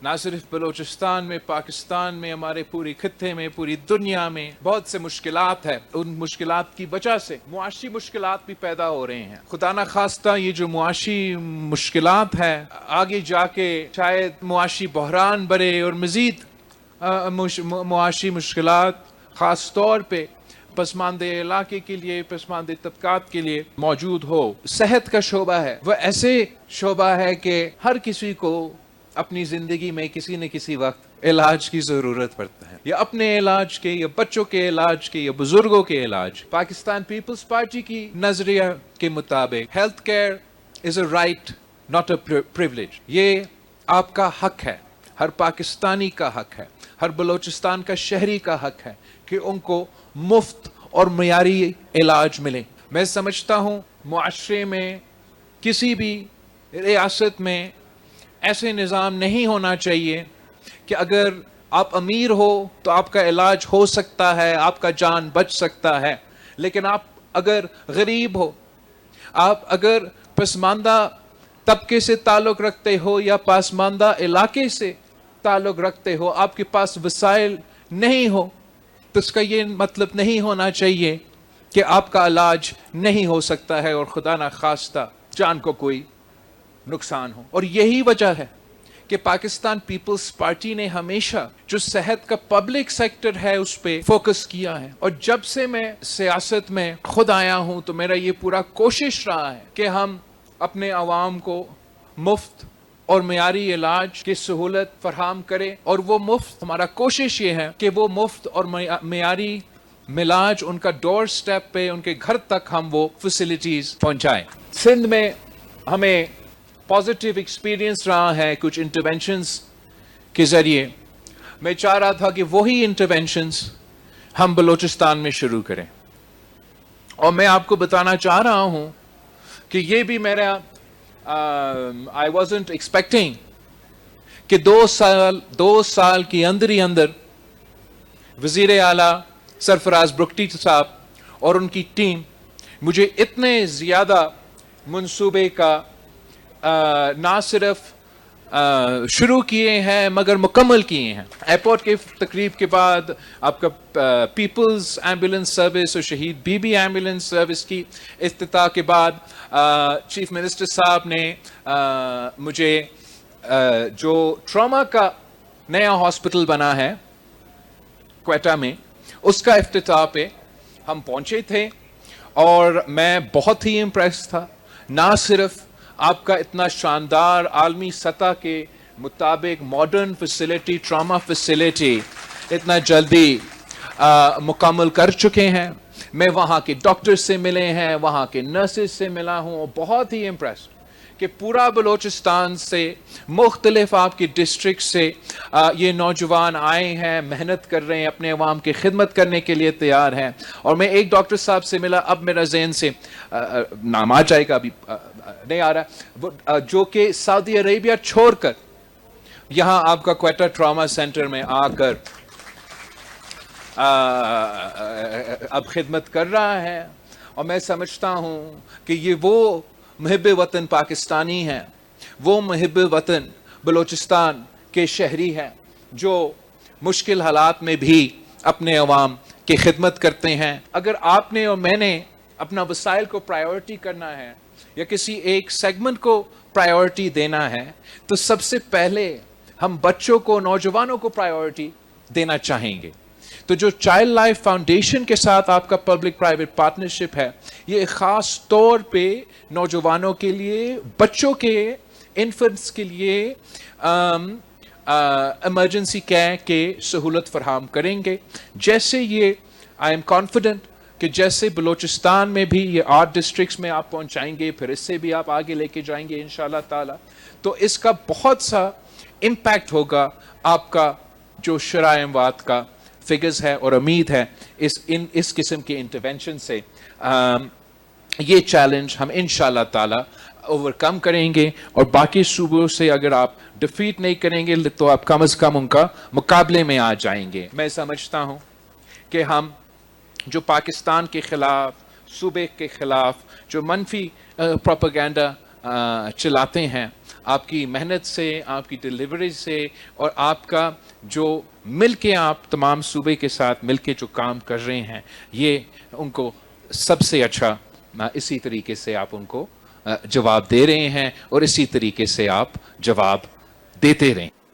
نہ صرف بلوچستان میں، پاکستان میں، ہمارے پوری خطے میں، پوری دنیا میں بہت سے مشکلات ہیں. ان مشکلات کی وجہ سے معاشی مشکلات بھی پیدا ہو رہے ہیں. خدا نہ خواستہ یہ جو معاشی مشکلات ہیں آگے جا کے شاید معاشی بحران بڑھے اور مزید معاشی مشکلات خاص طور پہ پسماندہ علاقے کے لیے، پسماندہ طبقات کے لیے موجود ہو. صحت کا شعبہ ہے، وہ ایسے شعبہ ہے کہ ہر کسی کو اپنی زندگی میں کسی نہ کسی وقت علاج کی ضرورت پڑتا ہے، یا اپنے علاج کے، یا بچوں کے علاج کے، یا بزرگوں کے علاج. پاکستان پیپلز پارٹی کی نظریہ کے مطابق health care is a right not a privilege. یہ آپ کا حق ہے، ہر پاکستانی کا حق ہے، ہر بلوچستان کا شہری کا حق ہے کہ ان کو مفت اور معیاری علاج ملے. میں سمجھتا ہوں معاشرے میں کسی بھی ریاست میں ایسے نظام نہیں ہونا چاہیے کہ اگر آپ امیر ہو تو آپ کا علاج ہو سکتا ہے، آپ کا جان بچ سکتا ہے، لیکن آپ اگر غریب ہو، آپ اگر پسماندہ طبقے سے تعلق رکھتے ہو یا پسماندہ علاقے سے تعلق رکھتے ہو، آپ کے پاس وسائل نہیں ہو، تو اس کا یہ مطلب نہیں ہونا چاہیے کہ آپ کا علاج نہیں ہو سکتا ہے اور خدا نہ خواستہ جان کو کوئی نقصان ہو. اور یہی وجہ ہے کہ پاکستان پیپلز پارٹی نے ہمیشہ جو صحت کا پبلک سیکٹر ہے اس پہ فوکس کیا ہے. اور جب سے میں سیاست میں خود آیا ہوں تو میرا یہ پورا کوشش رہا ہے کہ ہم اپنے عوام کو مفت اور معیاری علاج کی سہولت فراہم کریں. اور وہ مفت، ہمارا کوشش یہ ہے کہ وہ مفت اور معیاری علاج ان کا ڈور سٹیپ پہ، ان کے گھر تک ہم وہ فیسلٹیز پہنچائیں. سندھ میں ہمیں پازیٹیو ایکسپیرینس رہا ہے کچھ انٹرونشنز کے ذریعے. میں چاہ رہا تھا کہ وہی انٹرونشنز ہم بلوچستان میں شروع کریں. اور میں آپ کو بتانا چاہ رہا ہوں کہ یہ بھی میرا I wasn't expecting کہ دو سال کی اندر ہی اندر وزیر اعلیٰ سرفراز بگٹی صاحب اور ان کی ٹیم مجھے اتنے زیادہ منصوبے کا نہ صرف شروع کیے ہیں مگر مکمل کیے ہیں. ایئرپورٹ کے تقریب کے بعد آپ کا پیپلز ایمبولینس سروس اور شہید بی بی ایمبولینس سروس کی افتتاح کے بعد چیف منسٹر صاحب نے مجھے جو ٹراما کا نیا ہاسپٹل بنا ہے کوئٹہ میں، اس کا افتتاح پہ ہم پہنچے تھے اور میں بہت ہی امپریس تھا. نہ صرف آپ کا اتنا شاندار عالمی سطح کے مطابق ماڈرن فیسلٹی، ٹراما فیسلٹی اتنا جلدی مکمل کر چکے ہیں. میں وہاں کے ڈاکٹر سے ملے ہیں، وہاں کے نرسز سے ملا ہوں، اور بہت ہی امپریسڈ کہ پورا بلوچستان سے، مختلف آپ کے ڈسٹرکٹ سے یہ نوجوان آئے ہیں، محنت کر رہے ہیں، اپنے عوام کی خدمت کرنے کے لیے تیار ہیں. اور میں ایک ڈاکٹر صاحب سے ملا، اب میرا ذہن سے نام آ جائے گا، ابھی نہیں آ رہا، جو کہ سعودی عربیہ چھوڑ کر یہاں آپ کا کوئٹہ ٹراما سینٹر میں آ کر اب خدمت کر رہا ہے. اور میں سمجھتا ہوں کہ یہ وہ محب وطن پاکستانی ہیں، وہ محب وطن بلوچستان کے شہری ہیں جو مشکل حالات میں بھی اپنے عوام کی خدمت کرتے ہیں. اگر آپ نے اور میں نے اپنا وسائل کو پرائیورٹی کرنا ہے یا کسی ایک سیگمنٹ کو پرائیورٹی دینا ہے تو سب سے پہلے ہم بچوں کو، نوجوانوں کو پرائیورٹی دینا چاہیں گے. تو جو چائلڈ لائف فاؤنڈیشن کے ساتھ آپ کا پبلک پرائیویٹ پارٹنرشپ ہے، یہ خاص طور پہ نوجوانوں کے لیے، بچوں کے، انفنٹس کے لیے ایمرجنسی کیئر کے سہولت فراہم کریں گے. جیسے یہ آئی ایم کانفیڈنٹ کہ جیسے بلوچستان میں بھی یہ 8 ڈسٹرکٹس میں آپ پہنچائیں گے، پھر اس سے بھی آپ آگے لے کے جائیں گے انشاءاللہ تعالی، تو اس کا بہت سا امپیکٹ ہوگا آپ کا جو شرائع اموات کا فگرز ہے. اور امید ہے اس قسم کے انٹرونشن سے یہ چیلنج ہم انشاءاللہ تعالی اوورکم کریں گے. اور باقی صوبوں سے اگر آپ ڈیفیٹ نہیں کریں گے تو آپ کم از کم ان کا مقابلے میں آ جائیں گے. میں سمجھتا ہوں کہ ہم جو پاکستان کے خلاف، صوبے کے خلاف جو منفی پروپیگنڈا چلاتے ہیں، آپ کی محنت سے، آپ کی ڈلیوری سے، اور آپ کا جو مل کے آپ تمام صوبے کے ساتھ مل کے جو کام کر رہے ہیں، یہ ان کو سب سے اچھا اسی طریقے سے آپ ان کو جواب دے رہے ہیں، اور اسی طریقے سے آپ جواب دیتے رہیں۔